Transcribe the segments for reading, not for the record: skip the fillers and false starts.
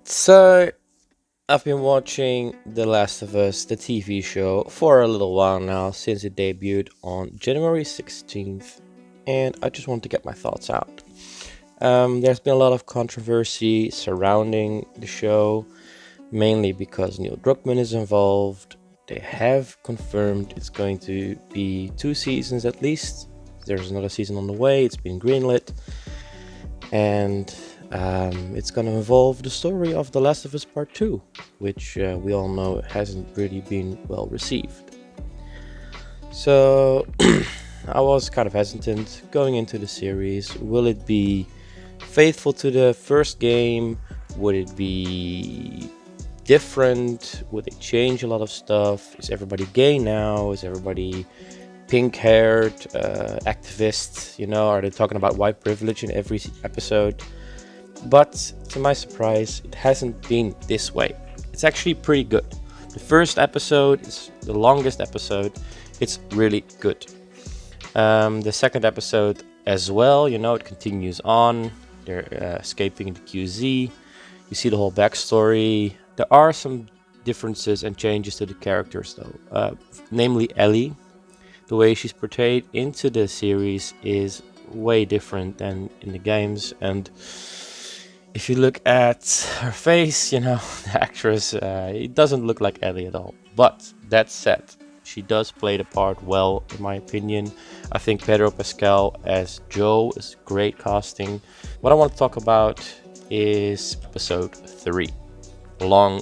So, I've been watching The Last of Us, the TV show, for a little while now since it debuted on January 16th, and I just want to get my thoughts out. There's been a lot of controversy surrounding the show, mainly because Neil Druckmann is involved. They have confirmed it's going to be 2 seasons at least. There's another season on the way, it's been greenlit, and it's going to involve the story of The Last of Us Part 2, which we all know hasn't really been well received. So I was kind of hesitant going into the series. Will it be faithful to the first game? Would it be different? Would they change a lot of stuff? Is everybody gay now? Is everybody pink-haired activists? Are they talking about white privilege in every episode? But to my surprise, it hasn't been this way. It's actually pretty good. The first episode is the longest episode. It's really good. The second episode as well, it continues on. They're escaping the QZ. You see the whole backstory. There are some differences and changes to the characters though. Namely Ellie. The way she's portrayed into the series is way different than in the games, and if you look at her face, the actress, it doesn't look like Ellie at all. But that said, she does play the part well, in my opinion. I think Pedro Pascal as Joe is great casting. What I want to talk about is episode 3. Long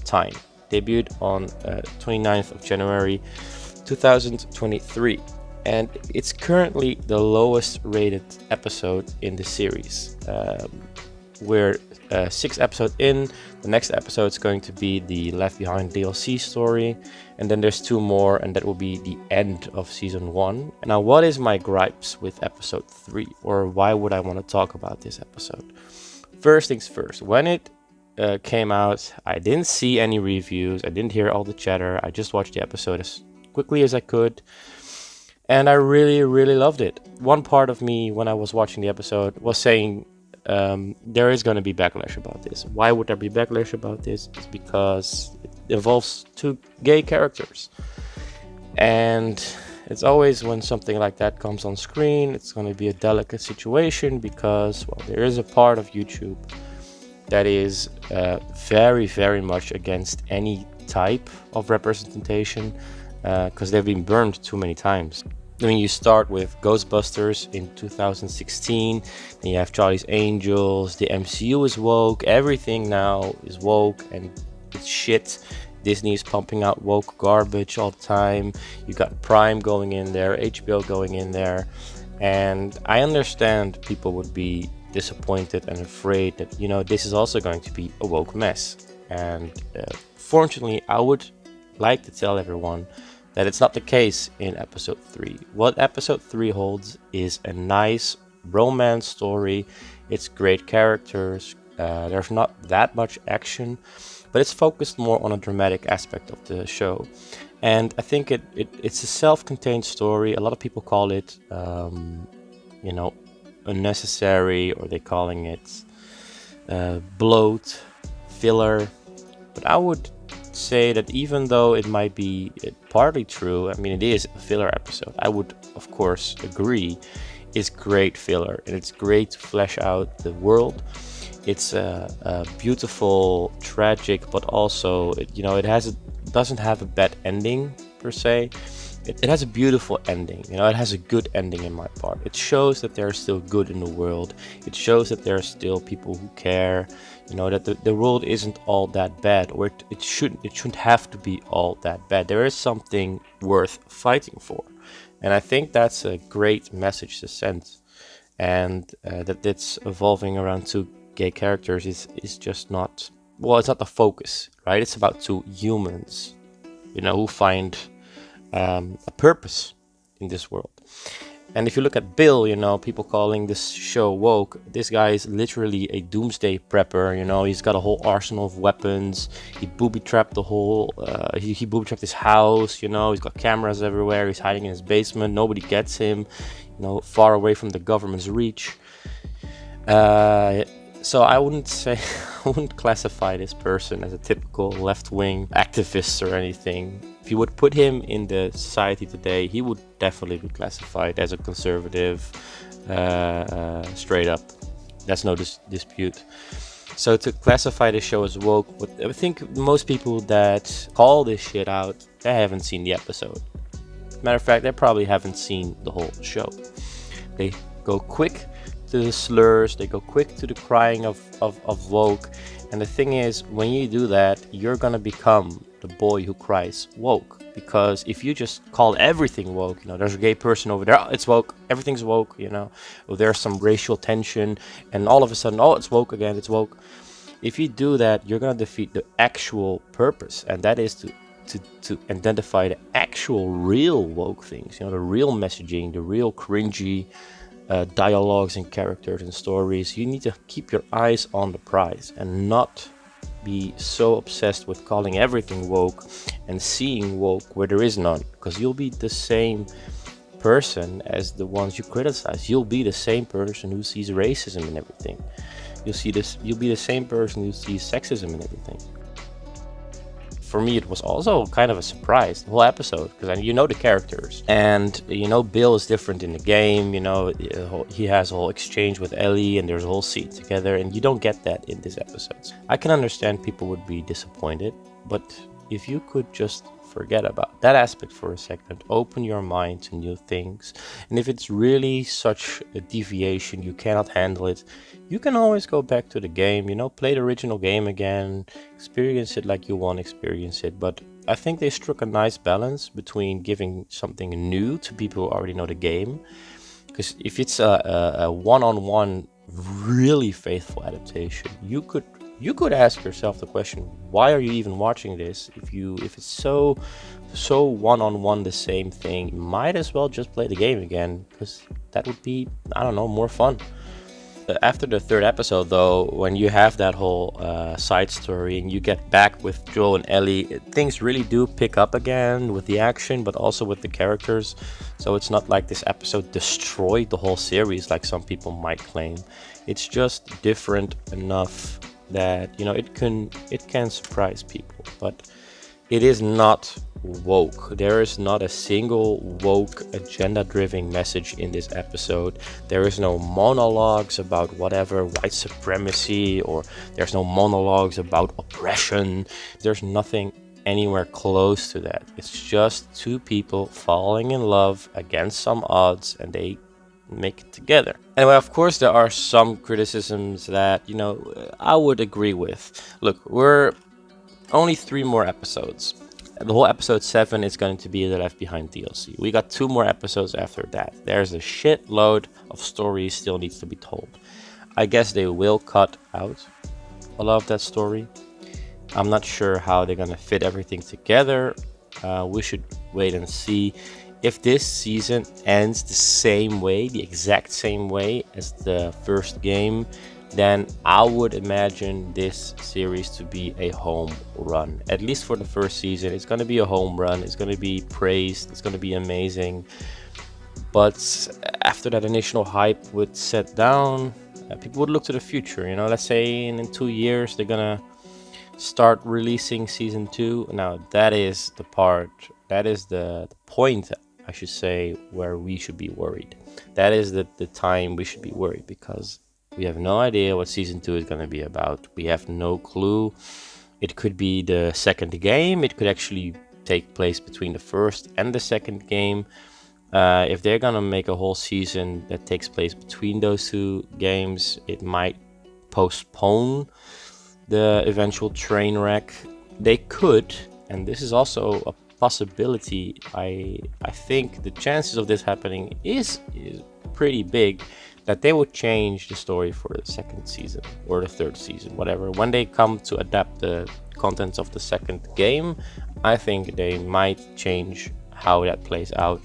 time. Debuted on 29th of January 2023. And it's currently the lowest rated episode in the series. We're 6 episodes in. The next episode is going to be the Left Behind DLC story, and then there's 2 more, and that will be the end of season 1. Now, what is my gripes with episode 3, or why would I want to talk about this episode? First things first, when it came out, I didn't see any reviews, I didn't hear all the chatter, I just watched the episode as quickly as I could, and I really loved it. One part of me, when I was watching the episode, was saying, there is going to be backlash about this. Why would there be backlash about this? It's because it involves 2 gay characters. And it's always when something like that comes on screen, it's going to be a delicate situation because, well, there is a part of YouTube that is very much against any type of representation because they've been burned too many times. I mean, you start with Ghostbusters in 2016, then you have Charlie's Angels, the MCU is woke, everything now is woke and it's shit. Disney is pumping out woke garbage all the time. You got Prime going in there, HBO going in there, and I understand people would be disappointed and afraid that, this is also going to be a woke mess. And fortunately, I would like to tell everyone that it's not the case in episode 3. What episode 3 holds is a nice romance story. It's great characters. There's not that much action, but it's focused more on a dramatic aspect of the show. And I think it's a self-contained story. A lot of people call it, unnecessary, or they're calling it bloat, filler. But I would say that even though it might be partly true, I mean, it is a filler episode, I would of course agree, it's great filler and it's great to flesh out the world. It's a beautiful, tragic, but also it doesn't have a bad ending per se. It has a beautiful ending, it has a good ending in my part. It shows that there's still good in the world. It shows that there are still people who care, that the world isn't all that bad, or it shouldn't have to be all that bad. There is something worth fighting for. And I think that's a great message to send. And that it's evolving around 2 gay characters is just not, well, it's not the focus, right? It's about 2 humans, who find a purpose in this world. And if you look at Bill, people calling this show woke, this guy is literally a doomsday prepper. He's got a whole arsenal of weapons. He booby-trapped the whole, he booby-trapped his house, he's got cameras everywhere. He's hiding in his basement. Nobody gets him, far away from the government's reach. So I wouldn't say wouldn't classify this person as a typical left-wing activist or anything. If you would put him in the society today, he would definitely be classified as a conservative, straight up. That's no dispute. So to classify the show as woke, I think most people that call this shit out, they haven't seen the episode. Matter of fact, they probably haven't seen the whole show. They go quick to the slurs, they go quick to the crying of woke. And the thing is, when you do that, you're gonna become the boy who cries woke. Because if you just call everything woke, there's a gay person over there, oh, it's woke, everything's woke, or there's some racial tension, and all of a sudden, oh, it's woke again, it's woke. If you do that, you're gonna defeat the actual purpose, and that is to identify the actual real woke things, the real messaging, the real cringy dialogues and characters and stories. You need to keep your eyes on the prize and not be so obsessed with calling everything woke and seeing woke where there is none, because you'll be the same person as the ones you criticize. You'll be the same person who sees racism in everything. You'll be the same person who sees sexism in everything. For me, it was also kind of a surprise, the whole episode, because the characters, and Bill is different in the game. He has a whole exchange with Ellie, and there's a whole scene together, and you don't get that in these episodes. I can understand people would be disappointed, but if you could just forget about that aspect for a second, open your mind to new things, and if it's really such a deviation you cannot handle it, you can always go back to the game, play the original game again, experience it like you want to experience it. But I think they struck a nice balance between giving something new to people who already know the game, because if it's a one-on-one really faithful adaptation, you could ask yourself the question, why are you even watching this? If it's so one-on-one the same thing, you might as well just play the game again, because that would be, more fun. After the third episode, though, when you have that whole side story and you get back with Joel and Ellie, things really do pick up again with the action, but also with the characters. So it's not like this episode destroyed the whole series like some people might claim. It's just different enough that it can surprise people, but it is not woke. There is not a single woke agenda-driven message in this episode. There is no monologues about whatever white supremacy, or there's no monologues about oppression. There's nothing anywhere close to that. It's just two people falling in love against some odds, and they make it together. Anyway, of course, there are some criticisms that I would agree with. Look, we're only 3 more episodes. The whole episode 7 is going to be the Left Behind DLC. We got 2 more episodes after that. There's a shitload of stories still needs to be told. I guess they will cut out a lot of that story. I'm not sure how they're going to fit everything together. We should wait and see. If this season ends the same way, the exact same way as the first game, then I would imagine this series to be a home run. At least for the first season, it's going to be a home run. It's going to be praised. It's going to be amazing. But after that initial hype would set down, people would look to the future. Let's say in 2 years, they're going to start releasing season 2. Now, that is the point, I should say, where we should be worried. That is the time we should be worried, because we have no idea what season 2 is going to be about. We have no clue. It could be the second game. It could actually take place between the first and the second game. If they're going to make a whole season that takes place between those 2 games, it might postpone the eventual train wreck. They could, and this is also a possibility. I think the chances of this happening is pretty big, that they would change the story for the second season or the third season, whatever. When they come to adapt the contents of the second game, I think they might change how that plays out.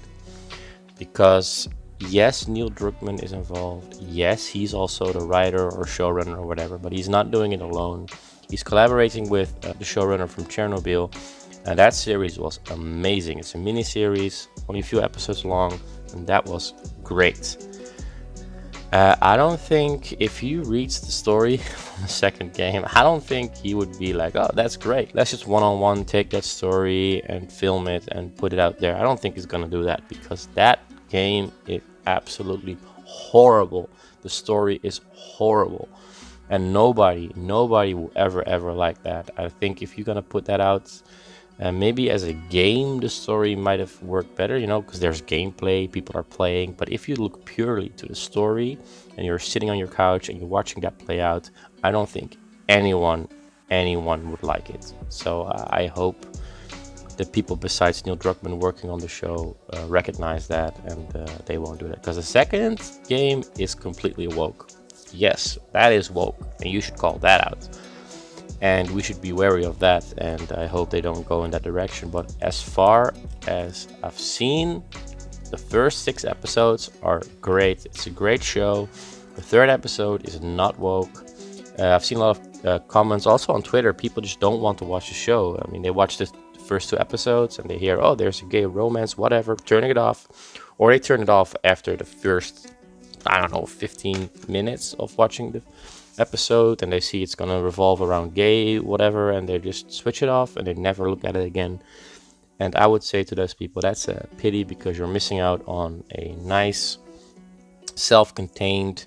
Because yes, Neil Druckmann is involved. Yes, he's also the writer or showrunner or whatever, but he's not doing it alone. He's collaborating with the showrunner from Chernobyl, and that series was amazing. It's a mini series, only a few episodes long, and that was great. I don't think if you reads the story from the second game, I don't think he would be like, oh, that's great. Let's just one-on-one take that story and film it and put it out there. I don't think he's gonna do that because that game is absolutely horrible. The story is horrible. And nobody will ever like that. I think if you're gonna put that out, maybe as a game, the story might have worked better, because there's gameplay, people are playing. But if you look purely to the story and you're sitting on your couch and you're watching that play out, I don't think anyone would like it. So I hope the people besides Neil Druckmann working on the show recognize that, and they won't do that. Because the second game is completely woke. Yes, that is woke, and you should call that out. And we should be wary of that, and I hope they don't go in that direction. But as far as I've seen, the first 6 episodes are great. It's a great show. The third episode is not woke. I've seen a lot of comments also on Twitter. People just don't want to watch the show. I mean, they watch the first 2 episodes and they hear, oh, there's a gay romance, whatever, turning it off. Or they turn it off after the first, I don't know, 15 minutes of watching the episode, and they see it's gonna revolve around gay, whatever, and they just switch it off and they never look at it again. And I would say to those people, that's a pity, because you're missing out on a nice, self-contained,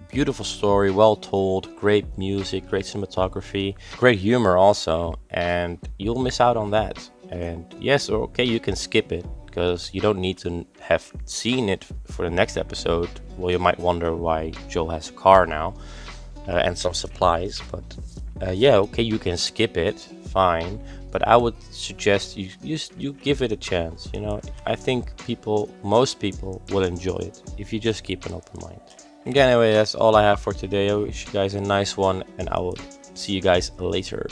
beautiful story, well told, great music, great cinematography, great humor also, and you'll miss out on that. And yes, okay, you can skip it because you don't need to have seen it for the next episode. Well, you might wonder why Joel has a car now and some supplies, but yeah, okay, you can skip it, fine. But I would suggest you give it a chance. I think most people will enjoy it if you just keep an open mind. Again, anyway, that's all I have for today. I wish you guys a nice one, and I will see you guys later.